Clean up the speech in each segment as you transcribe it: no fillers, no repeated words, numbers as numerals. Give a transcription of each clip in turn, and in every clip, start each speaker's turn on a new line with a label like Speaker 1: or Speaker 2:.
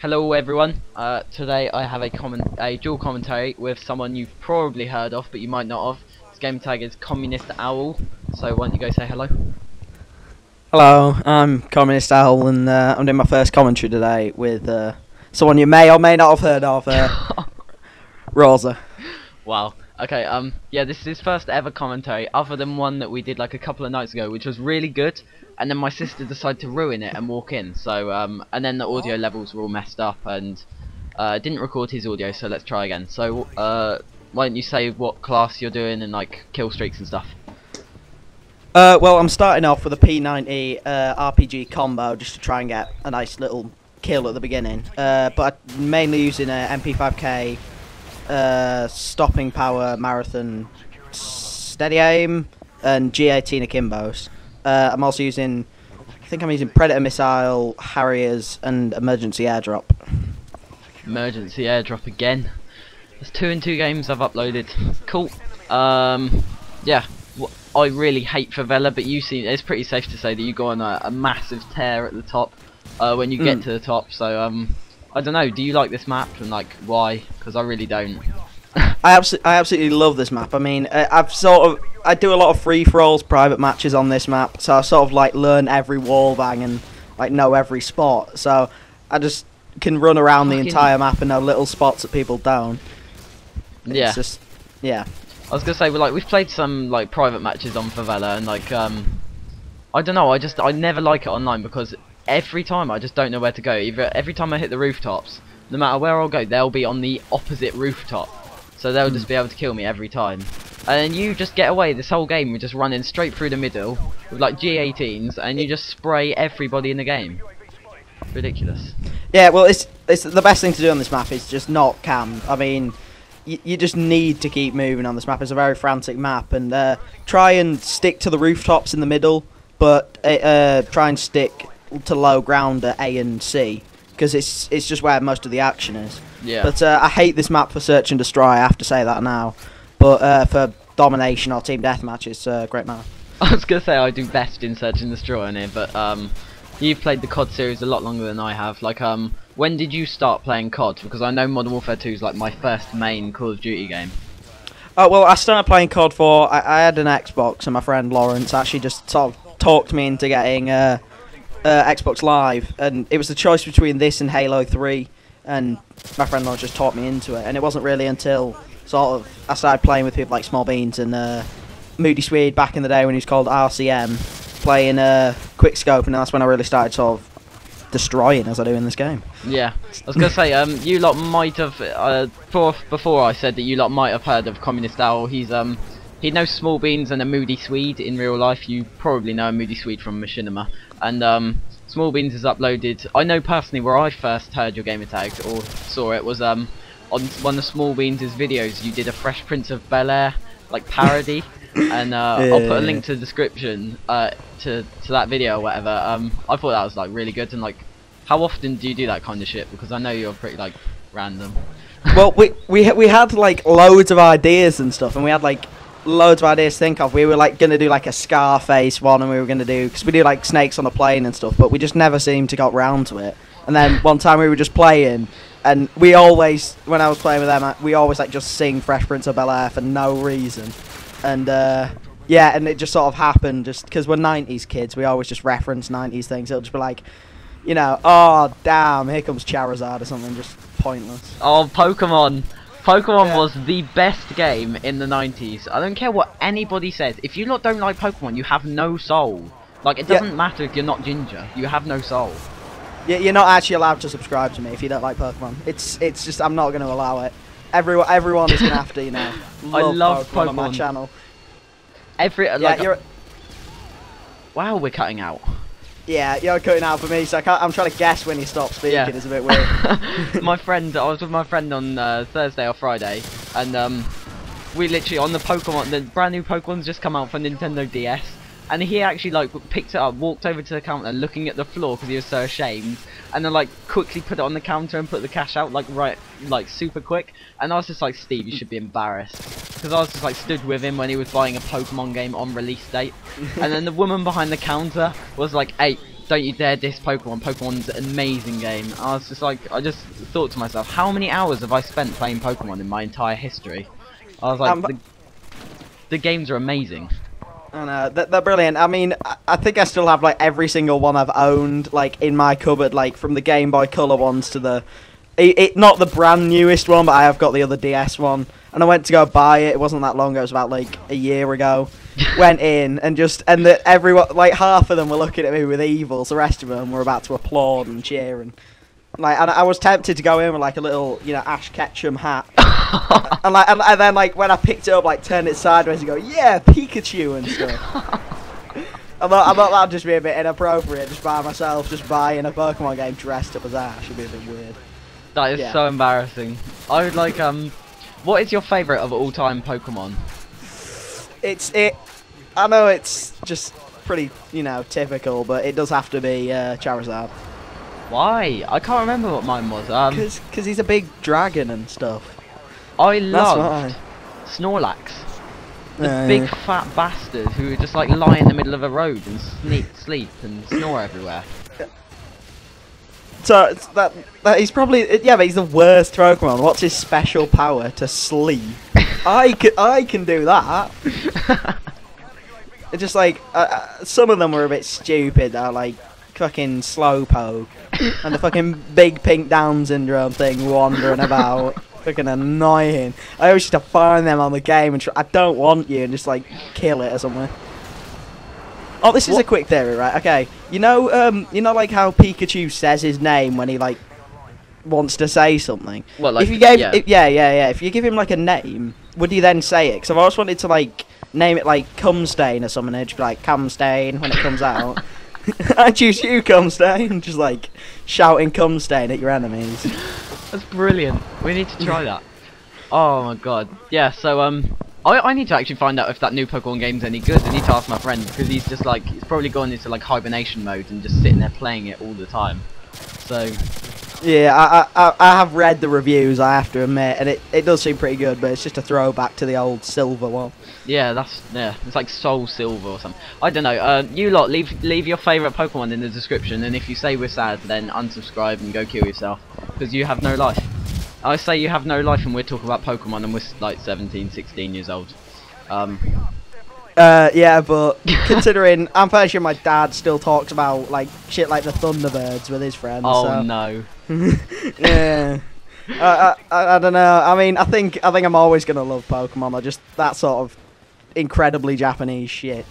Speaker 1: Hello everyone. Today I have a dual commentary with someone you've probably heard of, but you might not have. His game tag is Communist Owl. So why don't you go say hello?
Speaker 2: Hello, I'm Communist Owl, and I'm doing my first commentary today with someone you may or may not have heard of, Rosa.
Speaker 1: Wow. Okay. Yeah, this is his first ever commentary, other than one that we did like a couple of nights ago, which was really good. And then my sister decided to ruin it and walk in. So and then the audio levels were all messed up, and didn't record his audio. So let's try again. So why don't you say what class you're doing and like kill streaks and stuff?
Speaker 2: Well, I'm starting off with a P90 RPG combo just to try and get a nice little kill at the beginning. But I'm mainly using a MP5K, stopping power, marathon, steady aim, and G18 akimbos. I'm also using, I think I'm using Predator Missile, Harriers, and Emergency Airdrop.
Speaker 1: Emergency Airdrop again. There's 2 in 2 games I've uploaded. Cool. Yeah. I really hate Favela, but you see, it's pretty safe to say that you go on a massive tear at the top when you get to the top. So I don't know. Do you like this map, and like why? Because I really don't.
Speaker 2: I absolutely love this map. I mean, I do a lot of free-for-alls, private matches on this map, so I sort of like learn every wall bang and like know every spot. So I just can run around the entire map and know little spots that people don't.
Speaker 1: Yeah.
Speaker 2: It's just, yeah.
Speaker 1: I was gonna say, we've played some like private matches on Favela, and like I don't know, I never like it online because every time I just don't know where to go. Every time I hit the rooftops, no matter where I'll go, they'll be on the opposite rooftop, so they'll just be able to kill me every time. And then you just get away this whole game with just running straight through the middle with like G18s, and you just spray everybody in the game. Ridiculous.
Speaker 2: Yeah, well, it's the best thing to do on this map is just not cam. I mean, you just need to keep moving on this map. It's a very frantic map, and try and stick to the rooftops in the middle, but try and stick to low ground at A and C, because it's just where most of the action is.
Speaker 1: Yeah.
Speaker 2: But I hate this map for search and destroy. I have to say that now. But for domination or team deathmatch, it's a great map.
Speaker 1: I was gonna say I do best in search and destroy in here, but you've played the COD series a lot longer than I have. Like when did you start playing COD? Because I know Modern Warfare 2 is like my first main Call of Duty game.
Speaker 2: Oh, well, I started playing COD I had an Xbox, and my friend Lawrence actually just sort of talked me into getting Xbox Live, and it was the choice between this and Halo 3, and my friend Lawrence just talked me into it, and it wasn't really until sort of I started playing with people like Small Beans and Mw2 back in the day when he was called RCM, playing Quickscope, and that's when I really started sort of destroying as I do in this game.
Speaker 1: Yeah, I was gonna say you lot might have before I said that you lot might have heard of Communist Owl. He knows Small Beans and a Moody Swede in real life. You probably know a Moody Swede from Machinima, and Small Beans has uploaded. I know personally where I first heard your gamer tag or saw it was on one of Small Beans' videos. You did a Fresh Prince of Bel-Air like parody. And I'll put a link to the description to that video or whatever. I thought that was like really good. And like, how often do you do that kind of shit? Because I know you're pretty like random.
Speaker 2: Well, we had like loads of ideas and stuff, and we had like loads of ideas to think of. We were like gonna do like a Scarface one, and we were gonna do, because we do like snakes on a plane and stuff, but we just never seemed to got round to it. And then one time we were just playing, and we always, when I was playing with them, we always like just sing Fresh Prince of Bel-Air for no reason. And yeah, and it just sort of happened just because we're 90s kids. We always just reference 90s things. It'll just be like, you know, oh damn, here comes Charizard or something, just pointless.
Speaker 1: Oh, Pokemon was the best game in the 90s. I don't care what anybody says. If you lot don't like Pokemon, you have no soul. Like, it doesn't matter if you're not ginger. You have no soul.
Speaker 2: Yeah, you're not actually allowed to subscribe to me if you don't like Pokemon. It's just, I'm not going to allow it. Everyone is going to have to, you know,
Speaker 1: I love Pokemon
Speaker 2: on my channel.
Speaker 1: Wow, we're cutting out.
Speaker 2: Yeah, you're cutting out for me, so I'm trying to guess when you stop speaking. Yeah. It's a bit weird.
Speaker 1: I was with my friend on Thursday or Friday, and we literally on the brand new Pokemon's just come out for Nintendo DS, and he actually like picked it up, walked over to the counter, looking at the floor because he was so ashamed, and then like quickly put it on the counter and put the cash out like super quick. And I was just like, Steve, you should be embarrassed, because I was just like stood with him when he was buying a Pokemon game on release date, and then the woman behind the counter was like, hey, don't you dare diss Pokemon. Pokemon's an amazing game. I was just like, I just thought to myself, how many hours have I spent playing Pokemon in my entire history? I was like, the games are amazing.
Speaker 2: I know, they're brilliant. I mean, I think I still have like every single one I've owned like in my cupboard, like from the Game Boy Color ones to the, not the brand newest one, but I have got the other DS one. And I went to go buy it. It wasn't that long ago. It was about like a year ago. Went in and everyone, like half of them were looking at me with evils. The rest of them were about to applaud and cheer and like. And I was tempted to go in with like a little, Ash Ketchum hat. and then like when I picked it up, like turned it sideways and go, yeah, Pikachu and stuff. I thought that'd just be a bit inappropriate, just by myself, just buying a Pokemon game dressed up as Ash. It'd be a bit weird.
Speaker 1: That is so embarrassing. I would like what is your favourite of all time Pokemon?
Speaker 2: I know it's just pretty, typical, but it does have to be Charizard.
Speaker 1: Why? I can't remember what mine was.
Speaker 2: Because he's a big dragon and stuff.
Speaker 1: I loved Snorlax. The big fat bastard who would just like lie in the middle of a road and sleep and snore everywhere.
Speaker 2: So that he's probably but he's the worst Pokemon. What's his special power? To sleep. I can do that. It's just like some of them were a bit stupid. Though, like fucking Slowpoke and the fucking big pink Down syndrome thing wandering about. Fucking annoying. I always used to find them on the game and I don't want you and just like kill it or something. Oh, this is a quick theory, right? Okay, you know like how Pikachu says his name when he like wants to say something.
Speaker 1: Well, like,
Speaker 2: if you gave, if you give him like a name, would he then say it? Because I've always wanted to like name it like Cumstain or something. And it'd be like Cumstain when it comes out. I choose you, Cumstain. Just like shouting Cumstain at your enemies.
Speaker 1: That's brilliant. We need to try that. Oh my god. Yeah. So I need to actually find out if that new Pokemon game's any good. I need to ask my friend because he's just like he's probably gone into like hibernation mode and just sitting there playing it all the time. So
Speaker 2: yeah, I have read the reviews, I have to admit, and it does seem pretty good, but it's just a throwback to the old Silver one.
Speaker 1: Yeah, it's like Soul Silver or something. I don't know. You lot leave your favourite Pokemon in the description, and if you say we're sad, then unsubscribe and go kill yourself because you have no life. I say you have no life and we're talking about Pokemon and we're like 17, 16 years old.
Speaker 2: Yeah, but considering I'm pretty sure my dad still talks about like shit like the Thunderbirds with his friends.
Speaker 1: Oh
Speaker 2: so.
Speaker 1: No.
Speaker 2: Yeah. I don't know. I mean, I think I'm always gonna love Pokemon. I just that sort of incredibly Japanese shit.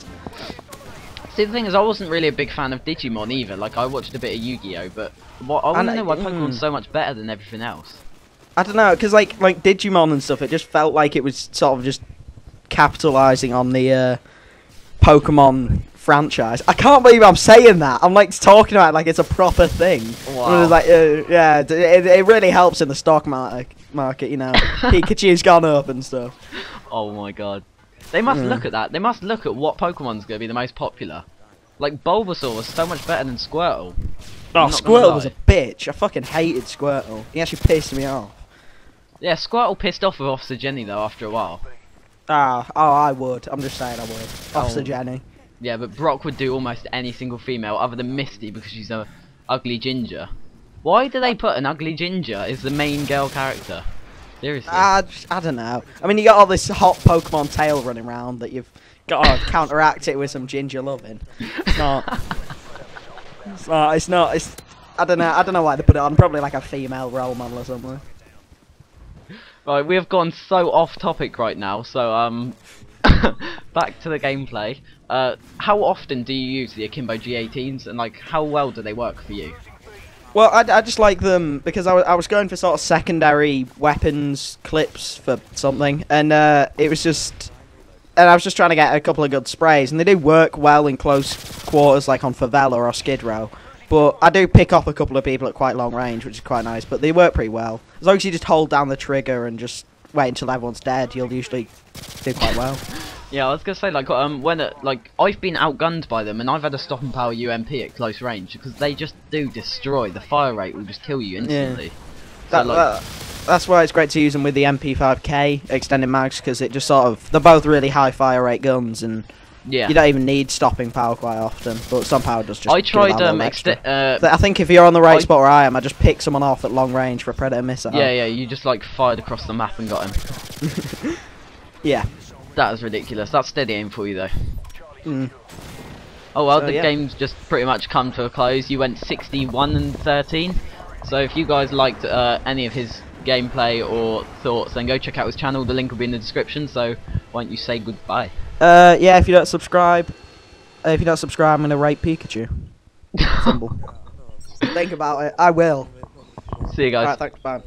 Speaker 1: See, the thing is, I wasn't really a big fan of Digimon either. Like, I watched a bit of Yu-Gi-Oh, but I want to know why Pokemon's so much better than everything else. I
Speaker 2: don't know, because like Digimon and stuff, it just felt like it was sort of just capitalising on the Pokemon franchise. I can't believe I'm saying that. I'm like talking about it like it's a proper thing.
Speaker 1: Wow.
Speaker 2: Like, yeah, it really helps in the stock market, you know. Pikachu's gone up and stuff.
Speaker 1: Oh my god. They must look at that. They must look at what Pokemon's going to be the most popular. Like, Bulbasaur was so much better than Squirtle.
Speaker 2: Oh, Squirtle was a bitch. I fucking hated Squirtle. He actually pissed me off.
Speaker 1: Yeah, Squirtle pissed off with Officer Jenny though after a while.
Speaker 2: Oh, I would. I'm just saying I would. Officer Jenny.
Speaker 1: Yeah, but Brock would do almost any single female other than Misty because she's a ugly ginger. Why do they put an ugly ginger as the main girl character? Seriously. I
Speaker 2: don't know. I mean, you got all this hot Pokemon tail running around that you've got to counteract it with some ginger loving. It's not. It's not. I don't know. I don't know why they put it on. Probably like a female role model or something.
Speaker 1: Right, we have gone so off topic right now. So back to the gameplay. How often do you use the Akimbo G18s, and like how well do they work for you?
Speaker 2: Well, I just like them because I was going for sort of secondary weapons clips for something, and it was just, and I was just trying to get a couple of good sprays, and they do work well in close quarters, like on Favela or Skid Row. But I do pick off a couple of people at quite long range, which is quite nice. But they work pretty well as long as you just hold down the trigger and just wait until everyone's dead. You'll usually do quite well.
Speaker 1: Yeah, I was gonna say like when like I've been outgunned by them and I've had a stop and power UMP at close range because they just do destroy. The fire rate will just kill you instantly.
Speaker 2: Yeah. That's why it's great to use them with the MP5K extended mags because it just sort of they're both really high fire rate guns and
Speaker 1: Yeah.
Speaker 2: You don't even need stopping power quite often, but some power does just.
Speaker 1: I tried
Speaker 2: I think if you're on the right spot where I am, I just pick someone off at long range for a predator missile.
Speaker 1: Yeah, you just like fired across the map and got him.
Speaker 2: Yeah.
Speaker 1: That was ridiculous. That's steady aim for you though.
Speaker 2: Mm.
Speaker 1: Oh well,
Speaker 2: So,
Speaker 1: the
Speaker 2: yeah.
Speaker 1: game's just pretty much come to a close. You went 61 and 13. So if you guys liked any of his gameplay or thoughts, then go check out his channel. The link will be in the description. So why don't you say goodbye?
Speaker 2: Yeah, if you don't subscribe, I'm gonna rape Pikachu. Symbol. Think about it. I will.
Speaker 1: See you guys.
Speaker 2: Alright, thanks. Bye.